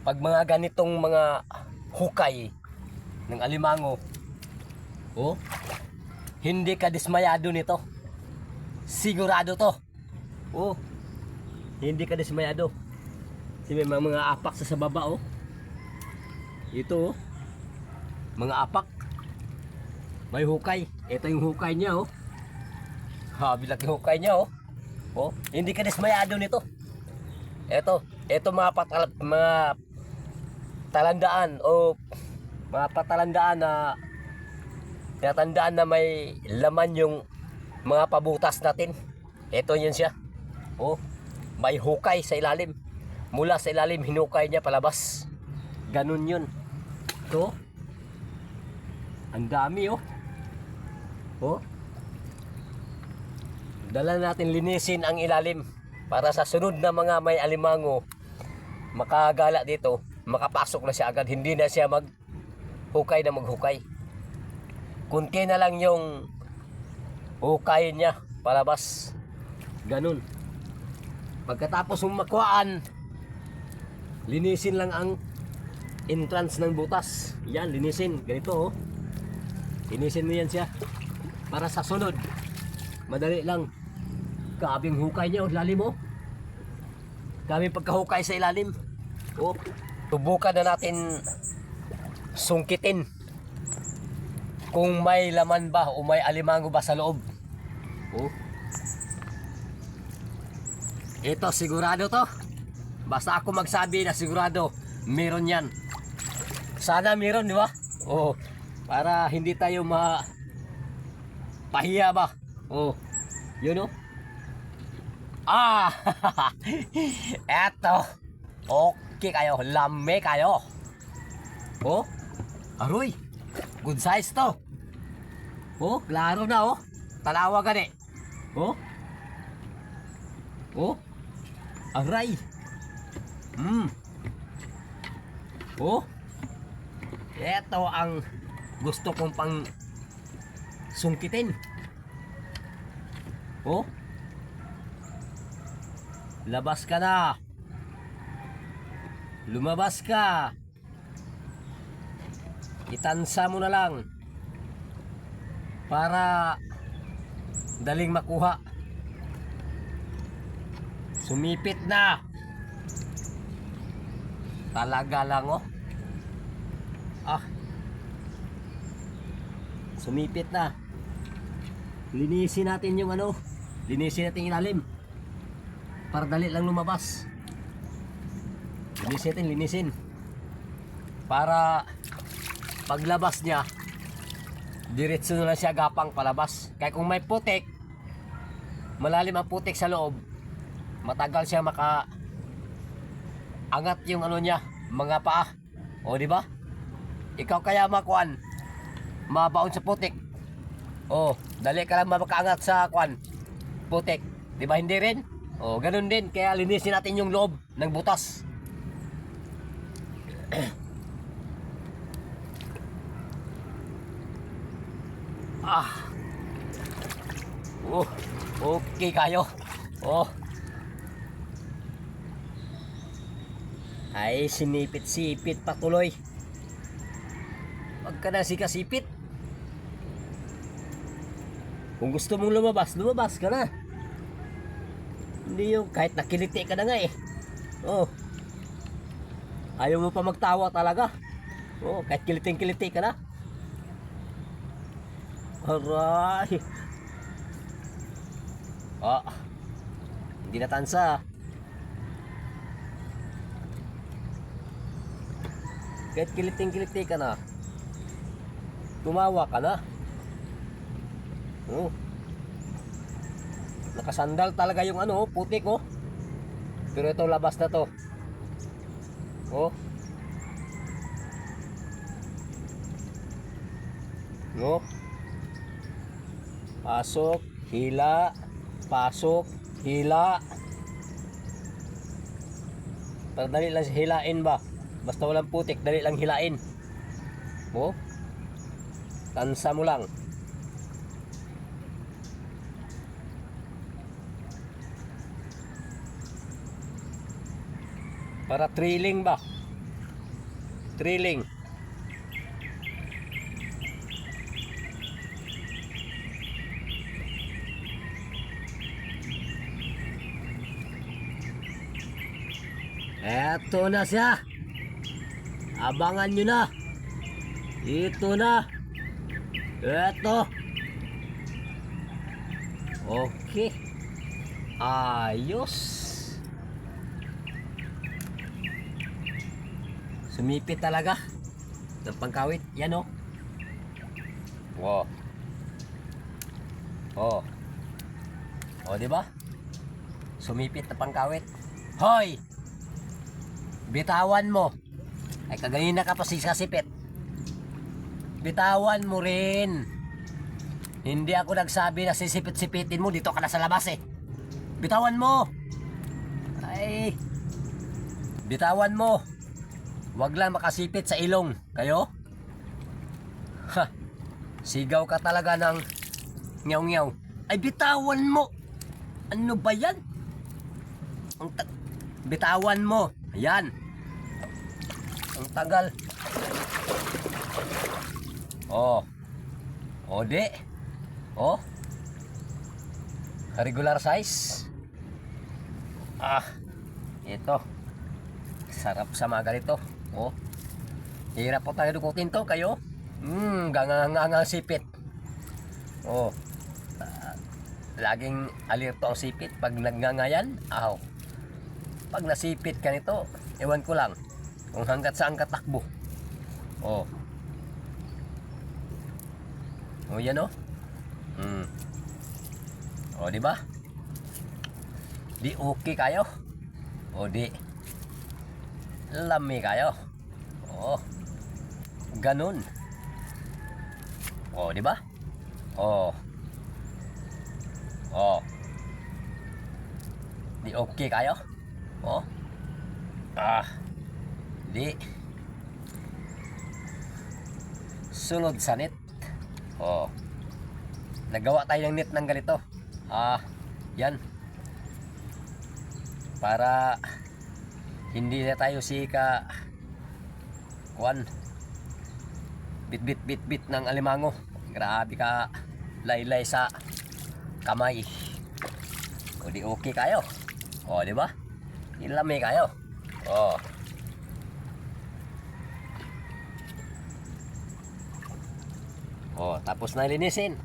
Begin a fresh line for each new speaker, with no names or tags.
Pag mga ganitong mga hukay ng alimango, oh, hindi ka dismayado nito. Sigurado to. Oh, hindi ka dismayado. Kasi may mga apak sa baba, oh. Ito, oh. Mga apak. May hukay. Ito yung hukay niya, oh. Bilat yung hukay niya, oh. Oh, hindi ka dismayado nito. Ito mga talandaan o mga patalandaan na tinatandaan na may laman yung mga pabutas natin. Ito yun siya. Oh, may hukay sa ilalim. Mula sa ilalim, hinukay niya palabas. Ganun yun. Ito. Ang dami, oh. Oh. Dala natin linisin ang ilalim para sa sunod na mga may alimango makagala dito, makapasok na siya agad. Hindi na siya maghukay na maghukay. Kunti na lang yung hukay niya palabas. Ganun. Pagkatapos ng makuhaan, linisin lang ang entrance ng butas. Yan, linisin. Ganito, oh. Linisin mo yan siya para sa sunod. Madali lang. Kabing hukay niya, oh, lalim, oh. Kami pagkahukay sa ilalim. Oh, subukan na natin sungkitin kung may laman ba o may alimango ba sa loob. Oh. Ito sigurado to. Basta ako magsabi na sigurado meron yan. Sana meron, di ba? Oh, para hindi tayo pahiya ba? Oh, yun, oh. Eto. Okay kayo, lame kayo. Oh, aroy. Good size to. Oh, klaro na, oh. Tanawa gani. Oh. Oh. Aray. Oh. Eto ang gusto kong pang sungkitin. Oh. Labas ka na. Lumabas ka. Itansa mo na lang para daling makuha. Sumipit na. Talaga lang, oh. Sumipit na. Linisin natin yung ano. Linisin natin yung ilalim para dali lang lumabas. Linisin para paglabas niya diretso na lang siya gapang palabas. Kaya kung may putik, malalim ang putik sa loob, matagal siya angat yung ano niya, mga paa. O di ba? Ikaw kaya makuan, mabaon sa putik. O, dali ka lang makaangat sa kuan, putik. Di ba hindi rin? O, ganun din. Kaya linisin natin yung loob ng butas. Oh, okay kayo. Oh. Ay, sinipit-sipit patuloy. Wag ka na sikasipit. Kung gusto mong lumabas ka na. Hindi yung kahit nakiliti ka na nga, eh. Oh. Ayaw mo pa magtawa talaga. Oh, kahit kiliting-kiliti ka na. Aray. Hindi na tansa. Kahit kiliting-kiliti ka na, tumawa ka na. Oh. Nakasandal talaga yung ano, putik, oh. Pero ito labas na to. Oh. No. Pasok, hila, pasok, hila. Para dali lang hilain ba? Basta walang putik, dali lang hilain. Oh. Tansa mo lang. Para thrilling ba? Drilling. Eto na siya. Abangan nyo na. Ito na. Eto. Okay. Ayos. Sumipit talaga ng pangkawit. Yan o. Wow. Oh. Oh, di ba? Sumipit na pangkawit. Hoy! Bitawan mo. Ay, kaganina ka pa sisipit. Bitawan mo rin. Hindi ako nagsabi na sisipit-sipitin mo. Dito ka na sa labas eh. Bitawan mo. Ay. Bitawan mo. Huwag lang makasipit sa ilong. Kayo? Ha. Sigaw ka talaga ng nyaw-nyaw. Ay, bitawan mo. Ano ba yan? Bitawan mo. Ayan. Ang tagal. Oh. Oh, di. Oh. Regular size. Ah. Ito. Sarap sa mga ganito. Oh. Hirap po tayo dukutin to kayo. Gangang sipit. Oh. Laging alerto ang sipit pag nagngangayan. Aw. Pag nasipit ka nito, ewan ko lang kung hanggat saan ka takbo. Oh. Oh, yan oh. Oh, di ba? Di okay kayo. Oh, di lami kayo. Oh. Ganun. Oh, di ba? Oh. Oh. Di okay kayo? Oh. Ah. Di. Sunod sa net. Oh. Nagawa tayo ng net ng ganito. Yan. Para hindi na tayo sika kuan. Bit ng alimango. Grabe ka laylay sa kamay. O di okay kayo. O di ba? Ilami kayo. O. O tapos na linisin.